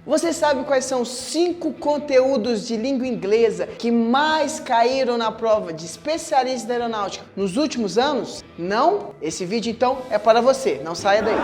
Você sabe quais são os 5 conteúdos de língua inglesa que mais caíram na prova de especialista da aeronáutica nos últimos anos? Não? Esse vídeo então é para você, não saia daí.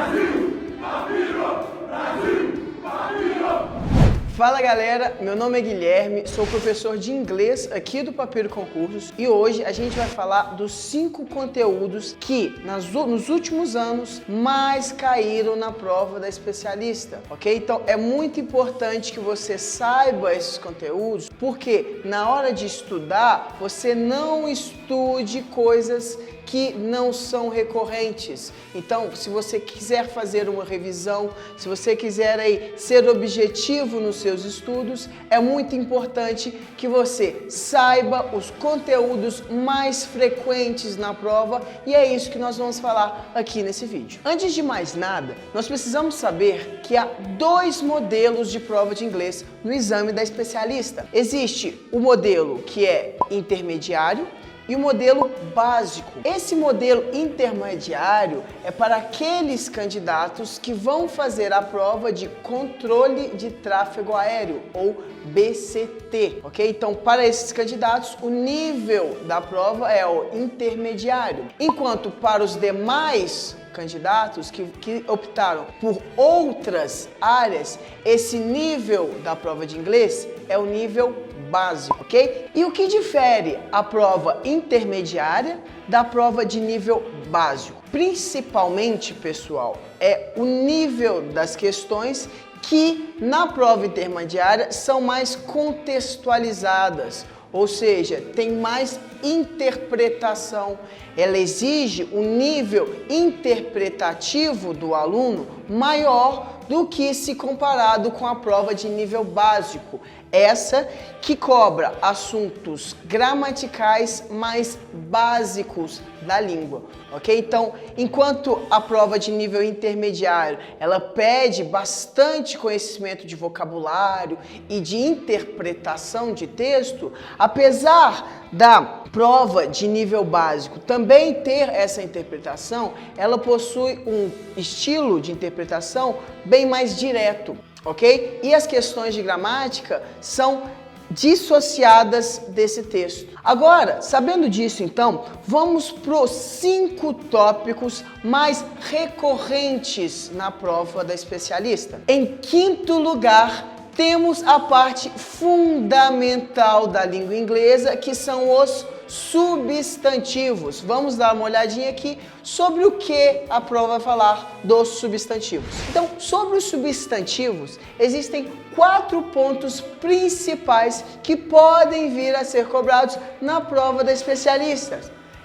Fala galera, meu nome é Guilherme, sou professor de inglês aqui do Papiro Concursos e hoje a gente vai falar dos 5 conteúdos que nos últimos anos mais caíram na prova da especialista, ok? Então é muito importante que você saiba esses conteúdos, porque na hora de estudar você não estude coisas que não são recorrentes. Então, se você quiser fazer uma revisão, se você quiser aí ser objetivo nos seus estudos, é muito importante que você saiba os conteúdos mais frequentes na prova e é isso que nós vamos falar aqui nesse vídeo. Antes de mais nada, nós precisamos saber que há 2 modelos de prova de inglês no exame da especialista. Existe o modelo que é intermediário e o modelo básico. Esse modelo intermediário é para aqueles candidatos que vão fazer a prova de controle de tráfego aéreo, ou BCT, ok? Então, para esses candidatos, o nível da prova é o intermediário, enquanto para os demais candidatos que optaram por outras áreas, esse nível da prova de inglês é o nível básico, ok? E o que difere a prova intermediária da prova de nível básico? Principalmente, pessoal, é o nível das questões que na prova intermediária são mais contextualizadas, ou seja, tem mais interpretação. Ela exige um nível interpretativo do aluno maior do que se comparado com a prova de nível básico. Essa que cobra assuntos gramaticais mais básicos da língua, ok? Então, enquanto a prova de nível intermediário, ela pede bastante conhecimento de vocabulário e de interpretação de texto, apesar da prova de nível básico também ter essa interpretação, ela possui um estilo de interpretação bem mais direto, ok? E as questões de gramática são dissociadas desse texto. Agora, sabendo disso, então, vamos para os 5 tópicos mais recorrentes na prova da especialista. Em 5º lugar, temos a parte fundamental da língua inglesa, que são os substantivos. Vamos dar uma olhadinha aqui sobre o que a prova vai falar dos substantivos. Então, sobre os substantivos, existem 4 pontos principais que podem vir a ser cobrados na prova da especialista.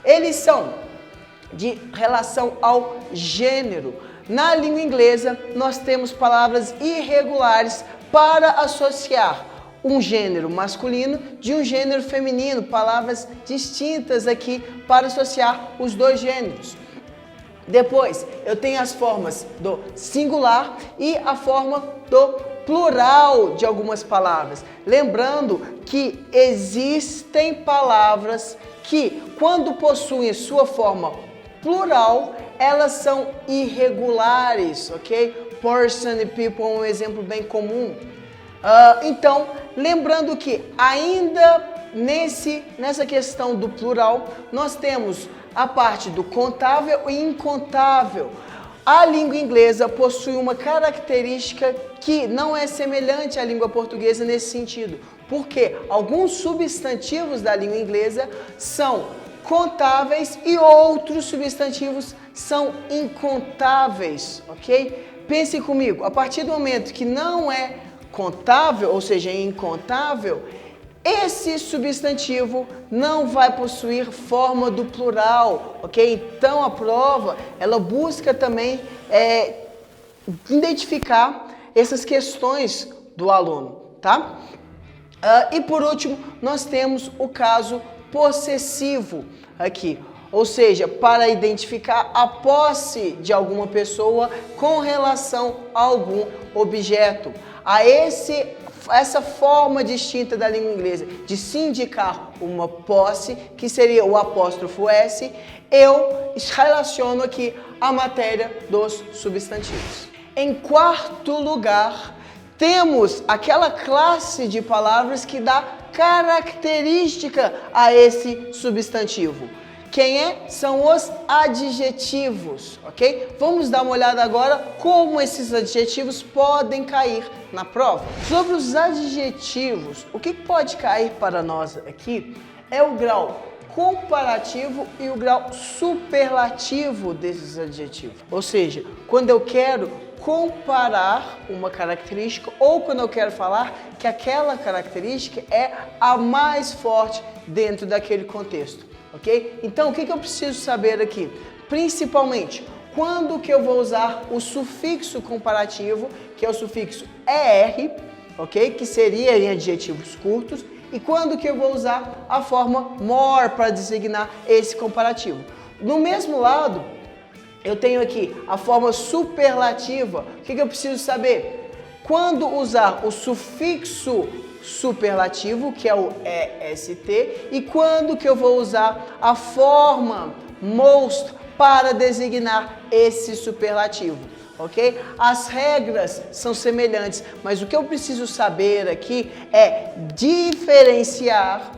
Eles são de relação ao gênero. Na língua inglesa, nós temos palavras irregulares para associar um gênero masculino de um gênero feminino, palavras distintas aqui para associar os 2 gêneros. Depois, eu tenho as formas do singular e a forma do plural de algumas palavras. Lembrando que existem palavras que, quando possuem sua forma plural, elas são irregulares, ok? Person e people é um exemplo bem comum. Então, lembrando que ainda nessa questão do plural, nós temos a parte do contável e incontável. A língua inglesa possui uma característica que não é semelhante à língua portuguesa nesse sentido, porque alguns substantivos da língua inglesa são contáveis e outros substantivos são incontáveis, ok? Pense comigo, a partir do momento que não é contável, ou seja, incontável, esse substantivo não vai possuir forma do plural, ok? Então a prova, ela busca também identificar essas questões do aluno, tá? E por último, nós temos o caso possessivo aqui. Ou seja, para identificar a posse de alguma pessoa com relação a algum objeto. Essa forma distinta da língua inglesa de se indicar uma posse, que seria o apóstrofo S, eu relaciono aqui a matéria dos substantivos. Em 4º lugar, temos aquela classe de palavras que dá característica a esse substantivo. Quem é? São os adjetivos, ok? Vamos dar uma olhada agora como esses adjetivos podem cair na prova. Sobre os adjetivos, o que pode cair para nós aqui é o grau comparativo e o grau superlativo desses adjetivos. Ou seja, quando eu quero comparar uma característica ou quando eu quero falar que aquela característica é a mais forte dentro daquele contexto. Ok? Então, o que eu preciso saber aqui? Principalmente, quando que eu vou usar o sufixo comparativo, que é o sufixo ER, ok? Que seria em adjetivos curtos, e quando que eu vou usar a forma more para designar esse comparativo. No mesmo lado, eu tenho aqui a forma superlativa. O que eu preciso saber? Quando usar o sufixo superlativo, que é o EST, e quando que eu vou usar a forma most para designar esse superlativo, ok? As regras são semelhantes, mas o que eu preciso saber aqui é diferenciar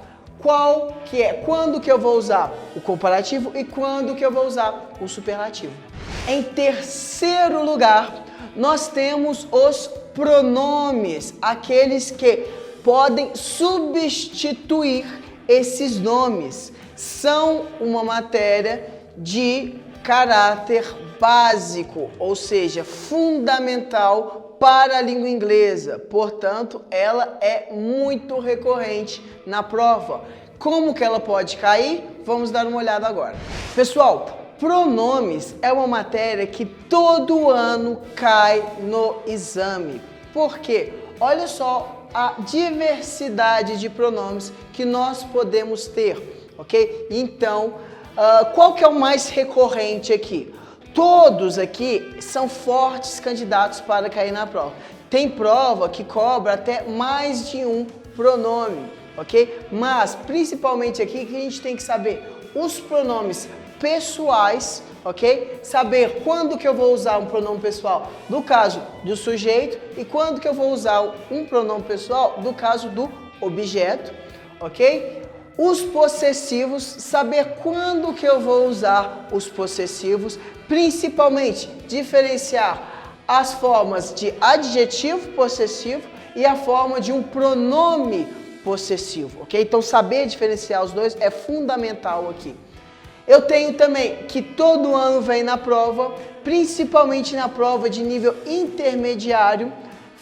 quando que eu vou usar o comparativo e quando que eu vou usar o superlativo. Em terceiro lugar, nós temos os pronomes, aqueles que podem substituir esses nomes. São uma matéria de caráter básico, ou seja, fundamental para a língua inglesa. Portanto, ela é muito recorrente na prova. Como que ela pode cair? Vamos dar uma olhada agora. Pessoal, pronomes é uma matéria que todo ano cai no exame. Por quê? Olha só a diversidade de pronomes que nós podemos ter, ok? Então, qual que é o mais recorrente aqui? Todos aqui são fortes candidatos para cair na prova. Tem prova que cobra até mais de um pronome, ok? Mas, principalmente aqui, que a gente tem que saber os pronomes pessoais, ok? Saber quando que eu vou usar um pronome pessoal no caso do sujeito e quando que eu vou usar um pronome pessoal no caso do objeto, ok? Os possessivos, saber quando que eu vou usar os possessivos, principalmente diferenciar as formas de adjetivo possessivo e a forma de um pronome possessivo, ok? Então saber diferenciar os dois é fundamental aqui. Eu tenho também que todo ano vem na prova, principalmente na prova de nível intermediário,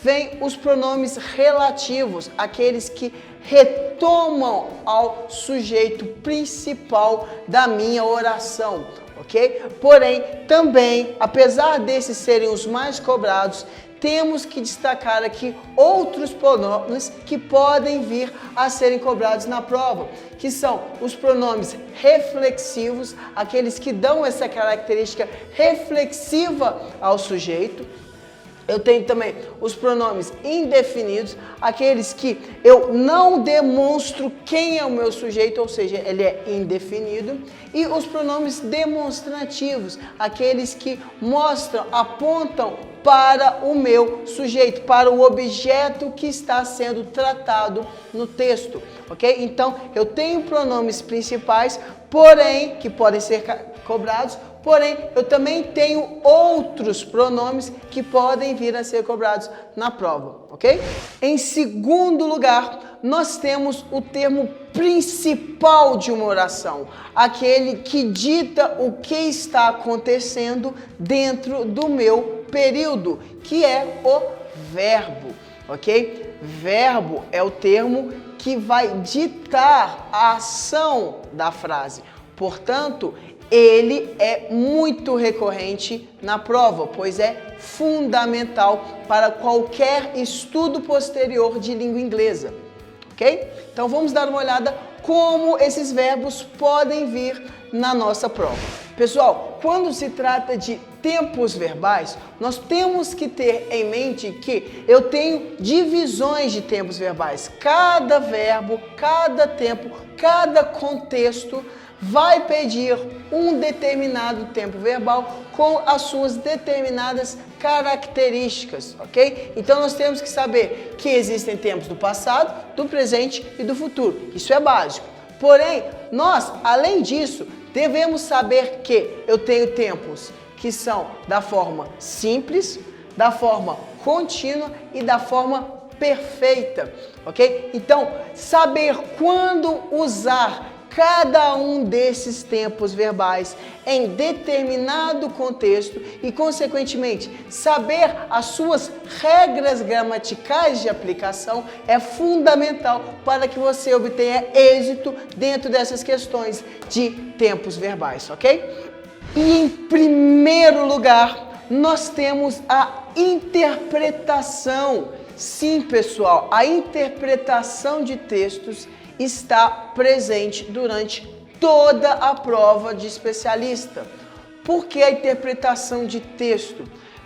vem os pronomes relativos, aqueles que retomam ao sujeito principal da minha oração, ok? Porém, também, apesar desses serem os mais cobrados, temos que destacar aqui outros pronomes que podem vir a serem cobrados na prova, que são os pronomes reflexivos, aqueles que dão essa característica reflexiva ao sujeito. Eu tenho também os pronomes indefinidos, aqueles que eu não demonstro quem é o meu sujeito, ou seja, ele é indefinido. E os pronomes demonstrativos, aqueles que mostram, apontam para o meu sujeito, para o objeto que está sendo tratado no texto, ok? Então, eu tenho pronomes principais, porém, que podem ser cobrados, porém, eu também tenho outros pronomes que podem vir a ser cobrados na prova, ok? Em segundo lugar, nós temos o termo principal de uma oração, aquele que dita o que está acontecendo dentro do meu período, que é o verbo, ok? Verbo é o termo que vai ditar a ação da frase. Portanto, ele é muito recorrente na prova, pois é fundamental para qualquer estudo posterior de língua inglesa, ok? Então vamos dar uma olhada como esses verbos podem vir na nossa prova. Pessoal, quando se trata de tempos verbais, nós temos que ter em mente que eu tenho divisões de tempos verbais. Cada verbo, cada tempo, cada contexto vai pedir um determinado tempo verbal com as suas determinadas características, ok? Então nós temos que saber que existem tempos do passado, do presente e do futuro. Isso é básico. Porém, nós, além disso, devemos saber que eu tenho tempos que são da forma simples, da forma contínua e da forma perfeita, ok? Então, saber quando usar cada um desses tempos verbais em determinado contexto e, consequentemente, saber as suas regras gramaticais de aplicação é fundamental para que você obtenha êxito dentro dessas questões de tempos verbais, ok? E em primeiro lugar, nós temos a interpretação. Sim, pessoal, a interpretação de textos está presente durante toda a prova de especialista. Por que a interpretação de texto?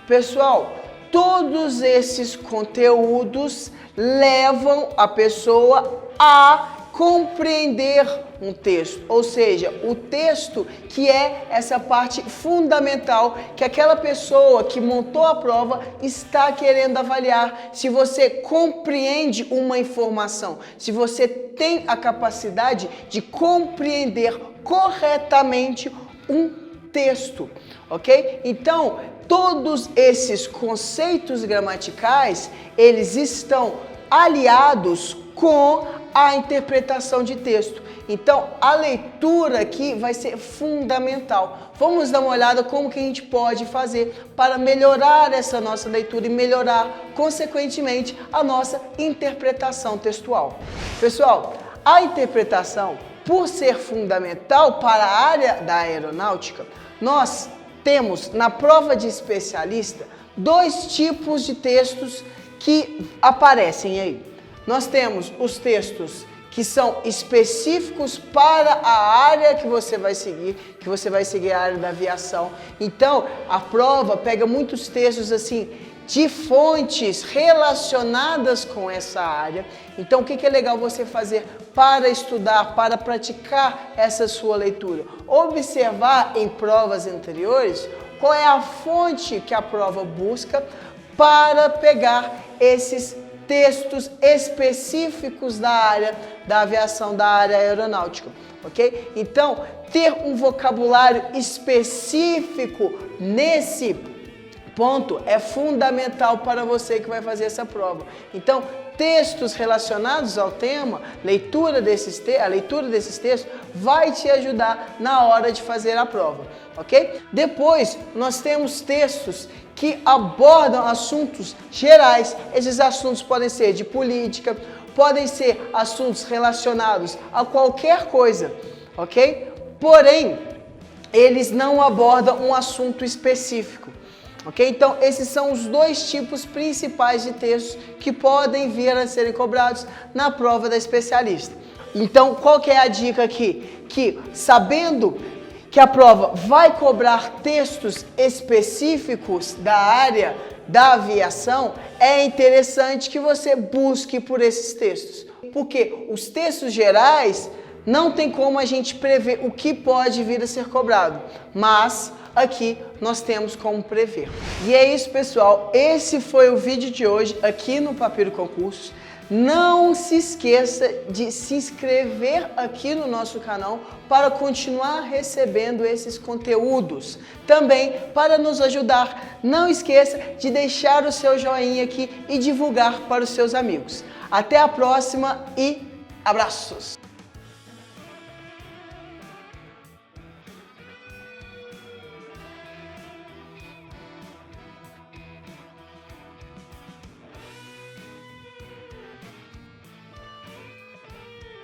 Pessoal, todos esses conteúdos levam a pessoa a compreender um texto, ou seja, o texto que é essa parte fundamental que aquela pessoa que montou a prova está querendo avaliar se você compreende uma informação, se você tem a capacidade de compreender corretamente um texto, ok? Então, todos esses conceitos gramaticais, eles estão aliados com a interpretação de texto. Então, a leitura aqui vai ser fundamental. Vamos dar uma olhada como que a gente pode fazer para melhorar essa nossa leitura e melhorar, consequentemente, a nossa interpretação textual. Pessoal, a interpretação, por ser fundamental para a área da aeronáutica, nós temos na prova de especialista 2 tipos de textos que aparecem aí. Nós temos os textos que são específicos para a área que você vai seguir a área da aviação. Então, a prova pega muitos textos assim de fontes relacionadas com essa área. Então, o que é legal você fazer para estudar, para praticar essa sua leitura? Observar em provas anteriores qual é a fonte que a prova busca para pegar esses textos específicos da área da aviação, da área aeronáutica, ok? Então, ter um vocabulário específico nesse ponto é fundamental para você que vai fazer essa prova. Então, textos relacionados ao tema, a leitura desses textos vai te ajudar na hora de fazer a prova, ok? Depois, nós temos textos que abordam assuntos gerais. Esses assuntos podem ser de política, podem ser assuntos relacionados a qualquer coisa, ok? Porém, eles não abordam um assunto específico, ok? Então, esses são os 2 tipos principais de textos que podem vir a serem cobrados na prova da especialista. Então, qual que é a dica aqui? Que, sabendo que a prova vai cobrar textos específicos da área da aviação, é interessante que você busque por esses textos. Porque os textos gerais não tem como a gente prever o que pode vir a ser cobrado, mas aqui nós temos como prever. E é isso, pessoal. Esse foi o vídeo de hoje aqui no Papiro Concursos. Não se esqueça de se inscrever aqui no nosso canal para continuar recebendo esses conteúdos. Também, para nos ajudar, não esqueça de deixar o seu joinha aqui e divulgar para os seus amigos. Até a próxima e abraços!